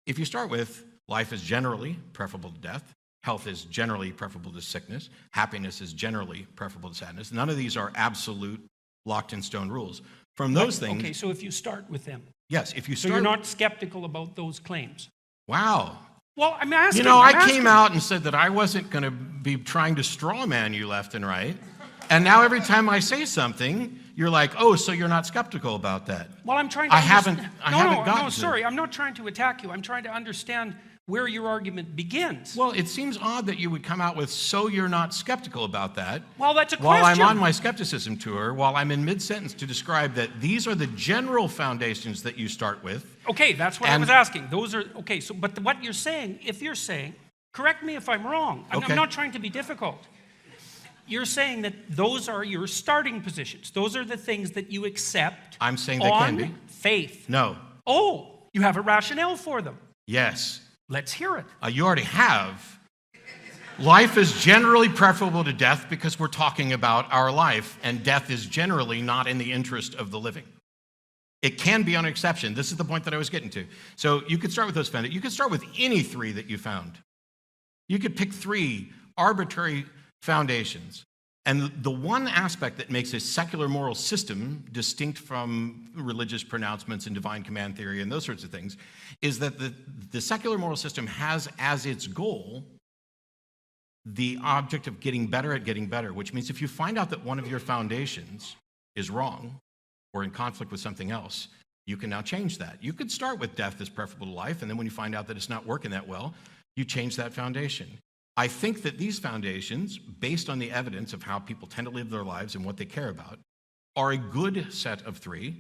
If you start with life is generally preferable to death, health is generally preferable to sickness, happiness is generally preferable to sadness, none of these are absolute locked in stone rules. From those things... Okay, so if you start with them. Yes, if you start... So you're not skeptical about those claims? Wow. Well, I'm asking. You know, I came out and said that I wasn't going to be trying to straw man you left and right. And now every time I say something, you're like, oh, so you're not skeptical about that. Well, I'm trying to... I haven't gotten No, to sorry, I'm not trying to attack you. I'm trying to understand where your argument begins. Well, it seems odd that you would come out with, so you're not skeptical about that. Well, that's a while question. I'm on my skepticism tour, while I'm in mid-sentence to describe that these are the general foundations that you start with. Okay, that's what I was asking. Those are, okay, so, but what you're saying, if you're saying, correct me if I'm wrong. I'm not trying to be difficult. You're saying that those are your starting positions. Those are the things that you accept. I'm saying they can be. Faith. No. Oh, you have a rationale for them. Yes. Let's hear it. You already have. Life is generally preferable to death because we're talking about our life, and death is generally not in the interest of the living. It can be an exception. This is the point that I was getting to. So you could start with those foundations. You could start with any three that you found. You could pick three arbitrary foundations. And the one aspect that makes a secular moral system distinct from religious pronouncements and divine command theory and those sorts of things is that the secular moral system has as its goal the object of getting better at getting better, which means if you find out that one of your foundations is wrong or in conflict with something else, you can now change that. You could start with death as preferable to life, and then when you find out that it's not working that well, you change that foundation. I think that these foundations, based on the evidence of how people tend to live their lives and what they care about, are a good set of three.